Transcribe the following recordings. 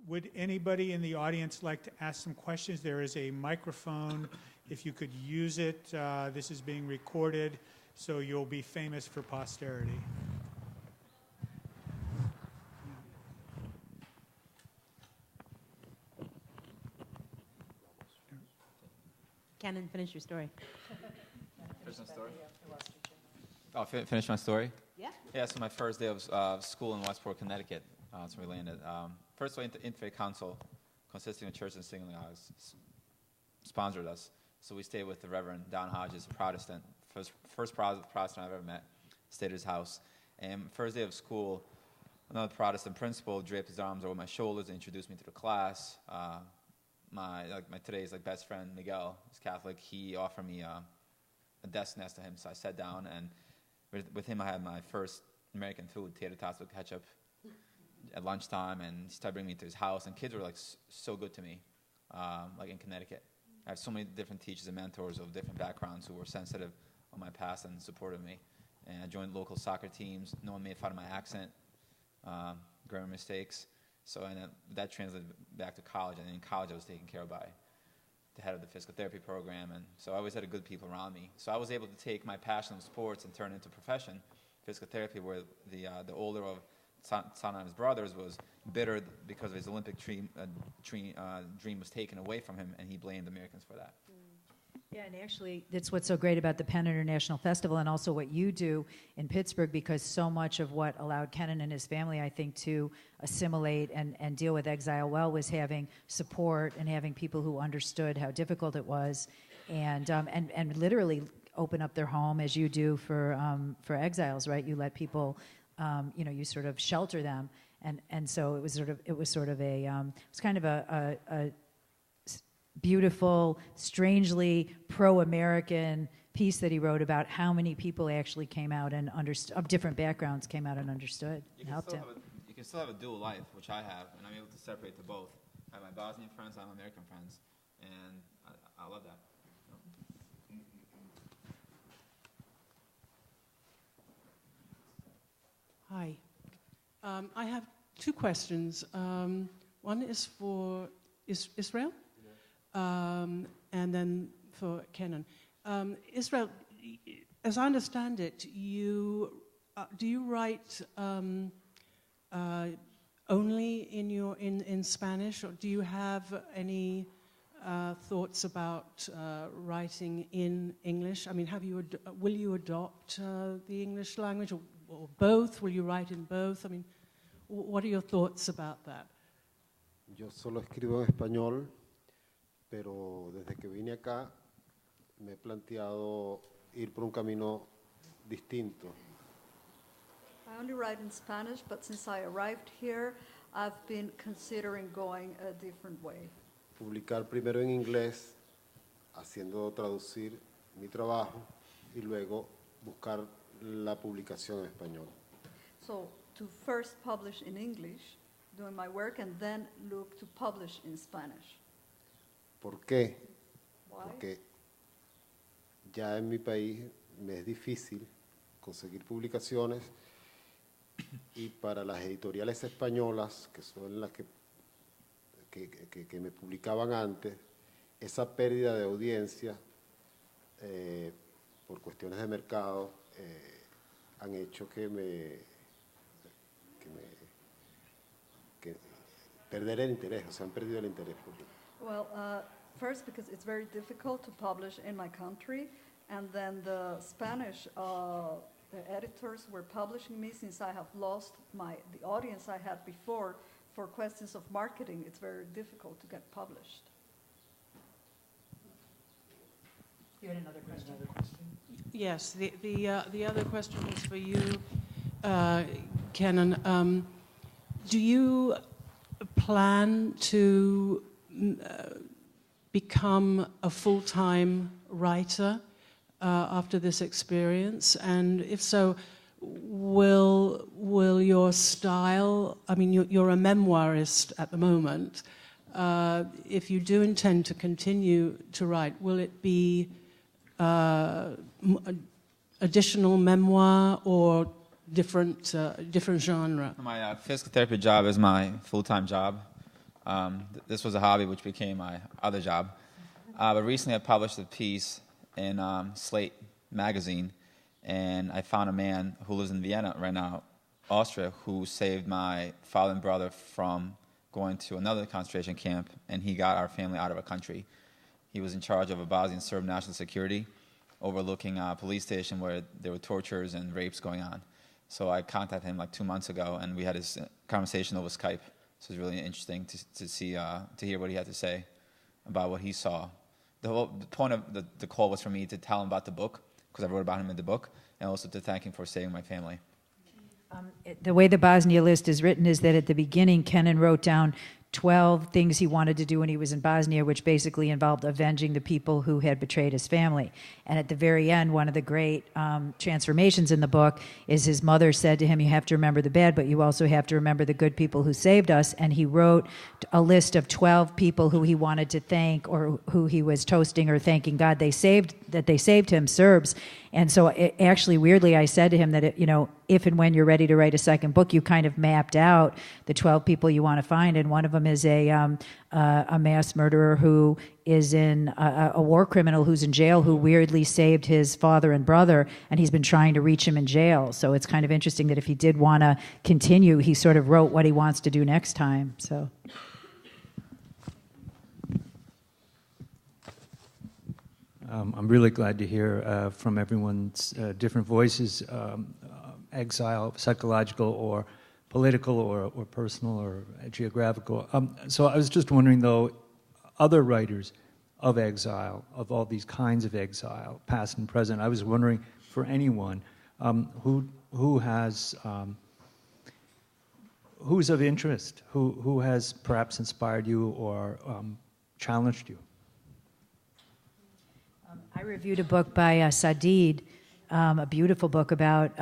Would anybody in the audience like to ask some questions? There is a microphone. If you could use it, this is being recorded, so you'll be famous for posterity. Cannon, finish your story. Finish my story? Oh, finish my story? Yeah. Yeah, so my first day of school in Westport, Connecticut, that's where we landed. First of all, Interfaith Council, consisting of church and singling house, sponsored us. So we stayed with the Reverend Don Hodges, a Protestant, first Protestant I've ever met, stayed at his house. And first day of school, another Protestant principal draped his arms over my shoulders and introduced me to the class. My today's best friend, Miguel, is Catholic. He offered me a desk next to him, so I sat down, and with him I had my first American food, tater tots with ketchup, at lunchtime, and he started bringing me to his house, and kids were so good to me, in Connecticut. I have so many different teachers and mentors of different backgrounds who were sensitive on my past and supported me. And I joined local soccer teams. No one made fun of my accent, grammar mistakes. So that translated back to college, and in college I was taken care of by the head of the physical therapy program, and so I always had good people around me. So I was able to take my passion of sports and turn it into profession, physical therapy, where the older of Sanam's brothers was bitter because his Olympic dream was taken away from him, and he blamed Americans for that. Yeah, and actually, that's what's so great about the Penn International Festival, and also what you do in Pittsburgh, because so much of what allowed Kennan and his family, I think, to assimilate and deal with exile well was having support and having people who understood how difficult it was, and literally open up their home as you do for exiles, right? You let people, you sort of shelter them, and so it was kind of a beautiful, strangely pro-American piece that he wrote about how many people actually came out and of different backgrounds came out and understood and helped him. You can still have a dual life, which I have, and I'm able to separate the both. I have my Bosnian friends, I have American friends, and I love that. Hi. I have two questions. One is for Israel. And then for Kenan. Israel, as I understand it, do you write only in Spanish, or do you have any thoughts about writing in English? I mean, will you adopt the English language, or both? Will you write in both? I mean, what are your thoughts about that? Yo solo escribo en español. Pero desde que vine acá me he planteado ir por un camino distinto. I only write in Spanish, but since I arrived here, I've been considering going a different way. Publicar primero en inglés, haciendo traducir mi trabajo, y luego buscar la publicación en español. So to first publish in English, doing my work, and then look to publish in Spanish. ¿Por qué? Why? Porque ya en mi país me es difícil conseguir publicaciones, y para las editoriales españolas, que son las que me publicaban antes, esa pérdida de audiencia por cuestiones de mercado han hecho que perder el interés, o sea, han perdido el interés por mí. Well, first because it's very difficult to publish in my country, and then the Spanish the editors were publishing me since I have lost the audience I had before. For questions of marketing, it's very difficult to get published. You had another question? Yes, the other question is for you, Kenan. Do you plan to become a full-time writer after this experience? And if so, will your style, I mean, you're a memoirist at the moment. If you do intend to continue to write, will it be additional memoir or different genre? My physical therapy job is my full-time job. This was a hobby which became my other job. But recently I published a piece in Slate magazine, and I found a man who lives in Vienna right now, Austria, who saved my father and brother from going to another concentration camp, and he got our family out of our country. He was in charge of a Bosnian Serb national security, overlooking a police station where there were tortures and rapes going on. So I contacted him like 2 months ago, and we had this conversation over Skype. So it was really interesting to hear what he had to say about what he saw. The point of the call was for me to tell him about the book, because I wrote about him in the book, and also to thank him for saving my family. The way the Bosnia list is written is that at the beginning, Kenan wrote down 12 things he wanted to do when he was in Bosnia, which basically involved avenging the people who had betrayed his family. And at the very end, one of the great transformations in the book is his mother said to him, you have to remember the bad, but you also have to remember the good people who saved us. And he wrote a list of 12 people who he wanted to thank, or who he was toasting or thanking God they saved him, Serbs. And so actually, weirdly, I said to him that, if and when you're ready to write a second book, you kind of mapped out the 12 people you want to find. And one of them is a mass murderer who is a war criminal who's in jail, who weirdly saved his father and brother, and he's been trying to reach him in jail. So it's kind of interesting that if he did want to continue, he sort of wrote what he wants to do next time. So. I'm really glad to hear from everyone's different voices, exile, psychological or political or personal or geographical. So I was just wondering, though, other writers of exile, of all these kinds of exile, past and present, I was wondering for anyone who's of interest, who has perhaps inspired you or challenged you. I reviewed a book by Sadid, a beautiful book about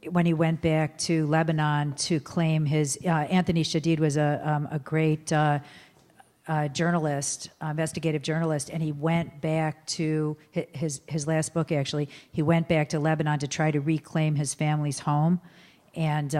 when he went back to Lebanon to claim his. Anthony Shadid was a great journalist, investigative journalist, and he went back to his last book. Actually, he went back to Lebanon to try to reclaim his family's home. And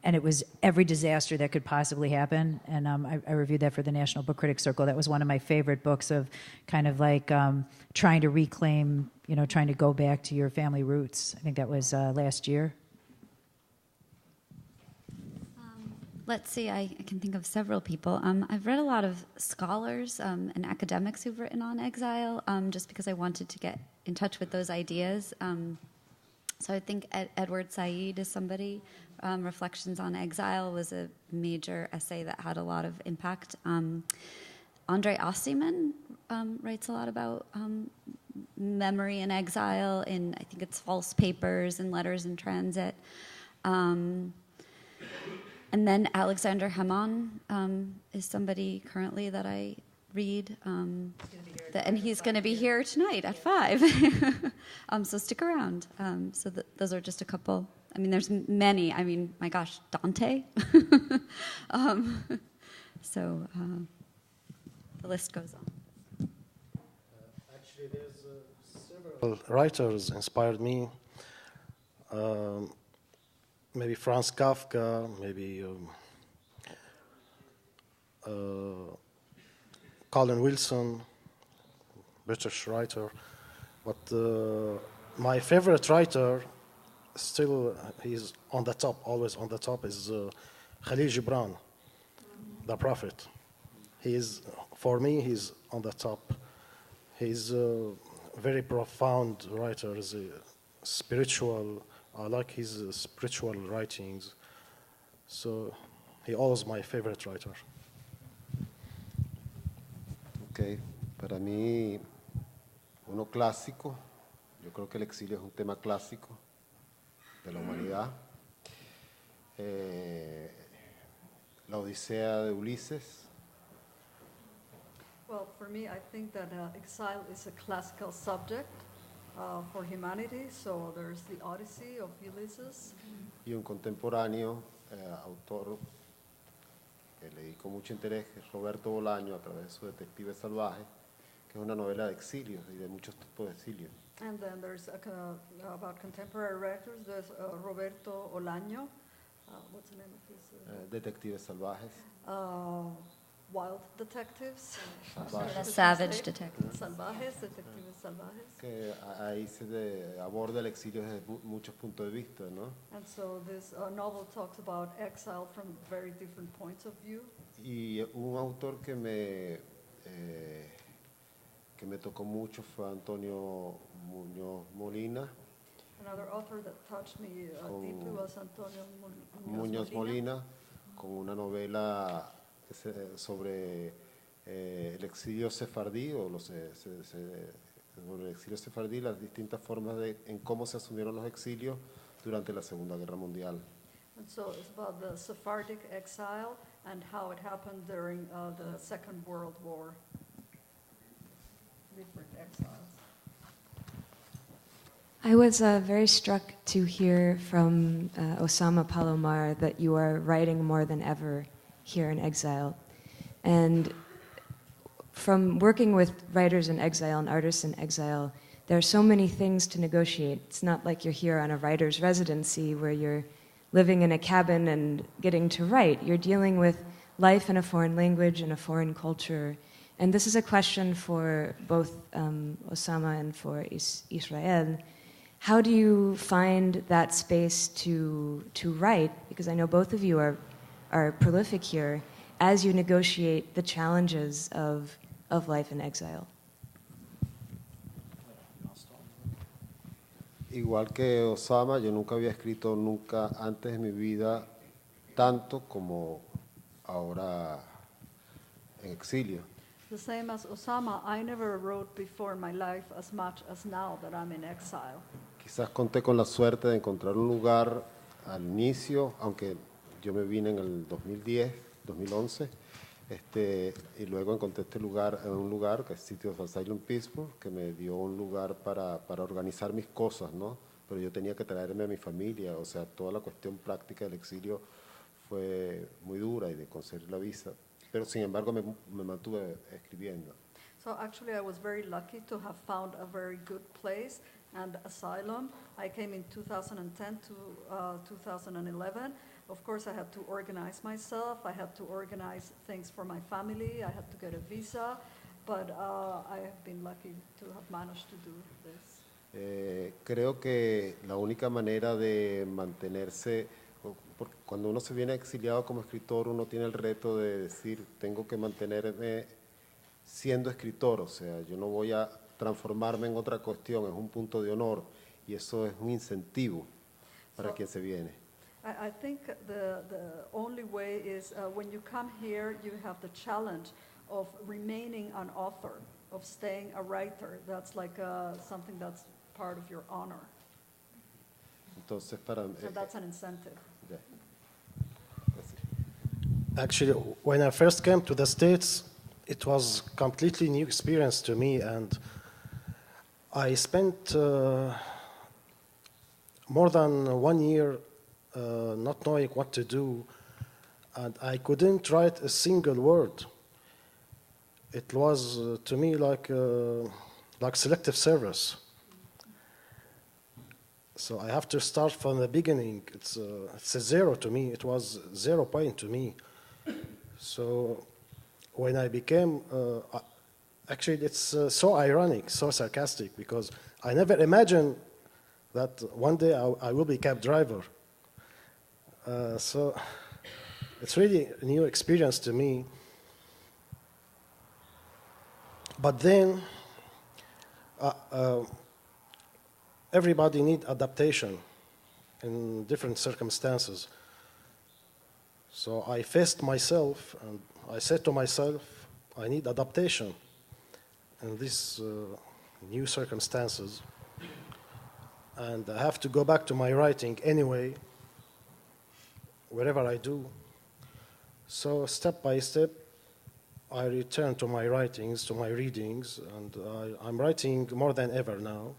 it was every disaster that could possibly happen. And I reviewed that for the National Book Critics Circle. That was one of my favorite books of kind of like trying to reclaim, trying to go back to your family roots. I think that was last year. Let's see, I can think of several people. I've read a lot of scholars and academics who've written on exile, just because I wanted to get in touch with those ideas. So I think Edward Said is somebody. Reflections on Exile was a major essay that had a lot of impact. Andre Ossiman writes a lot about memory in exile in, I think it's False Papers and Letters in Transit. And then Alexander Haman is somebody currently that I read. And he's going to be here tonight at 5. So stick around. Those are just a couple. I mean, there's many. I mean, my gosh, Dante. The list goes on. Actually, there's several writers inspired me. Maybe Franz Kafka, maybe Colin Wilson, British writer. But my favorite writer, still he's on the top, always on the top, is Khalil Gibran, the prophet. For me, he's on the top. He's a very profound writer, he's a spiritual. I like his spiritual writings. So he always my favorite writer. Ok, para mí, uno clásico, yo creo que el exilio es un tema clásico de la humanidad. La Odisea de Ulises. Well, for me, I think that exile is a classical subject for humanity. So there's the Odyssey of Ulysses. Y un contemporáneo, autor que le dedico mucho interés, que es Roberto Bolaño, a través de su Detective Salvaje, que es una novela de exilio y de muchos tipos de exilio. And then there's about contemporary writers. There's Roberto Olaño. What's the name of his? Detectives Salvajes. wild detectives. The savage detective. Salvajes, detectives salvajes. Que ahí se aborda el exilio desde muchos puntos de vista, ¿no? And so this novel talks about exile from very different points of view. Y un autor que me tocó mucho fue Antonio Muñoz Molina. Another author that touched me deeply was Antonio Muñoz Molina, con una novela sobre el exilio sefardí, sobre el exilio sefardí, las distintas formas en cómo se asumieron los exilios durante la Segunda Guerra Mundial. And so it's about the Sephardic exile and how it happened during the Second World War. Different exiles. I was very struck to hear from Osama Palomar that you are writing more than ever here in exile. And from working with writers in exile and artists in exile, there are so many things to negotiate. It's not like you're here on a writer's residency where you're living in a cabin and getting to write. You're dealing with life in a foreign language and a foreign culture. And this is a question for both Osama and for Israel. How do you find that space to write? Because I know both of you are prolific here as you negotiate the challenges of life in exile. Igual que Osama, yo nunca había escrito nunca antes de mi vida tanto como ahora en exilio. The same as Osama, I never wrote before in my life as much as now that I'm in exile. Quizás conté con la suerte de encontrar un lugar al inicio, aunque yo me vine en el 2010, 2011, y luego encontré un lugar que es City of Asylum, Pittsburgh, que me dio un lugar para organizar mis cosas, ¿no? Pero yo tenía que traerme a mi familia, o sea, toda la cuestión práctica del exilio fue muy dura y de conseguir la visa, pero sin embargo me mantuve escribiendo. So actually I was very lucky to have found a very good place and asylum. I came in 2010 to 2011. Of course, I had to organize myself. I had to organize things for my family. I had to get a visa, but I have been lucky to have managed to do this. Creo que la única manera de mantenerse, cuando uno se viene exiliado como escritor, uno tiene el reto de decir, tengo que mantenerme siendo escritor, o sea, yo no voy a transformarme en otra cuestión, es un punto de honor y eso es un incentivo para quien se viene. I think the only way is when you come here, you have the challenge of remaining an author, of staying a writer. That's like something that's part of your honor. Entonces, So that's an incentive. Yeah. Actually, when I first came to the States, it was completely new experience to me, and I spent more than 1 year not knowing what to do, and I couldn't write a single word. It was to me like selective service. So I have to start from the beginning. It's a zero to me. It was 0 point to me. So when I became, actually it's so ironic, so sarcastic, because I never imagined that one day I will be cab driver. So it's really a new experience to me. But then everybody needs adaptation in different circumstances. So I faced myself and I said to myself, I need adaptation in these new circumstances. And I have to go back to my writing anyway, wherever I do. So step by step, I return to my writings, to my readings, and I'm writing more than ever now.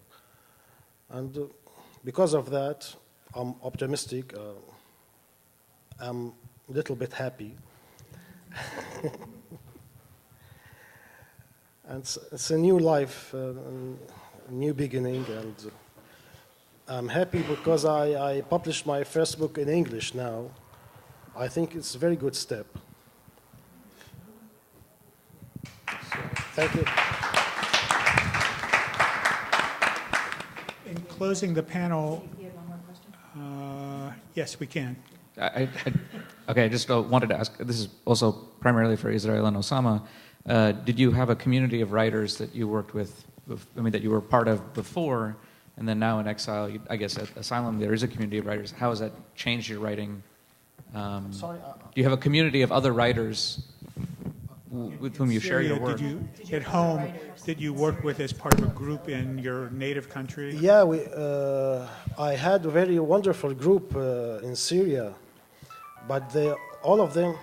And because of that, I'm optimistic. I'm a little bit happy. And it's a new life, a new beginning, and I'm happy because I published my first book in English now. I think it's a very good step. Thank you. In closing the panel, yes, we can. Okay, I just wanted to ask, this is also primarily for Israel and Osama. Did you have a community of writers that you worked with, that you were part of before, and then now in exile, I guess at Asylum there is a community of writers. How has that changed your writing? Sorry. Do you have a community of other writers with whom you share your work? At home, did you work with as part of a group in your native country? Yeah, I had a very wonderful group in Syria, but all of them.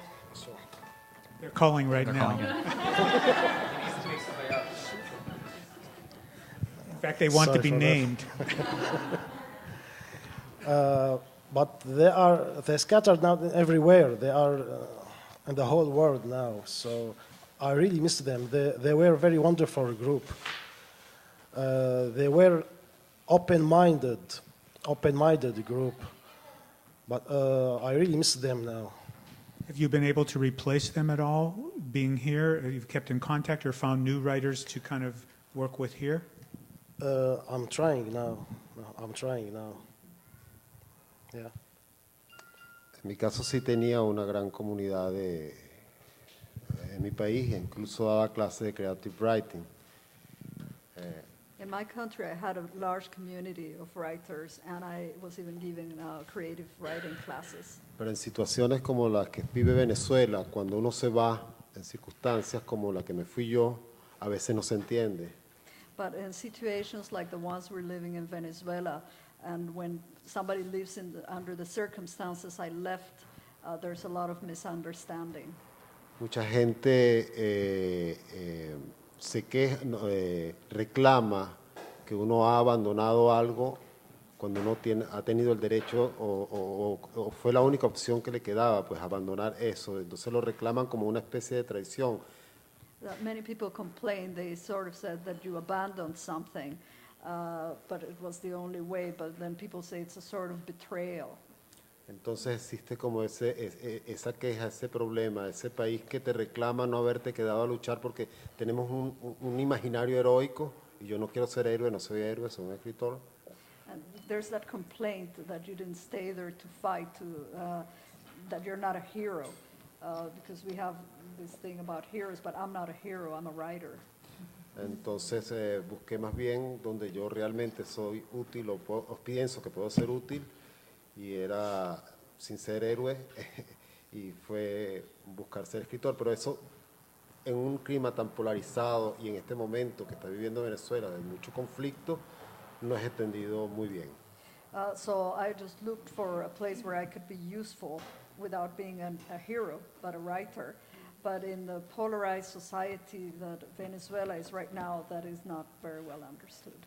They're calling right now. In fact, they want to be named. But they're scattered now everywhere. They are in the whole world now. So I really miss them. They were a very wonderful group. They were open-minded group. But I really miss them now. Have you been able to replace them at all, being here? Have you kept in contact or found new writers to kind of work with here? I'm trying now. Yeah. En mi caso sí tenía una gran comunidad en mi país, incluso daba clases de creative writing. In my country, I had a large community of writers, and I was even giving creative writing classes. Pero en situaciones como las que vive Venezuela, cuando uno se va en circunstancias como la que me fui yo, a veces no se entiende. But in situations like the ones we're living in Venezuela, and when somebody lives under the circumstances I left, there's a lot of misunderstanding. Mucha gente reclama que uno ha abandonado algo cuando uno ha tenido el derecho o fue la única opción que le quedaba, pues abandonar eso. Entonces lo reclaman como una especie de traición. Many people complain, they sort of said that you abandoned something, but it was the only way, but then people say it's a sort of betrayal. Entonces existe como esa queja, ese problema, ese país que te reclama no haberte quedado a luchar porque tenemos un imaginario heroico y yo no quiero ser héroe, no soy héroe, soy un escritor. And there's that complaint that you didn't stay there to fight, that you're not a hero, because we have this thing about heroes, but I'm not a hero, I'm a writer. Entonces busqué más bien donde yo realmente soy útil o pienso que puedo ser útil y era sin ser héroe y fue buscar ser escritor, pero eso en un clima tan polarizado y en este momento que está viviendo Venezuela de mucho conflicto no es entendido muy bien. So I just looked for a place where I could be useful without being a hero, but a writer. But in the polarized society that Venezuela is right now, that is not very well understood.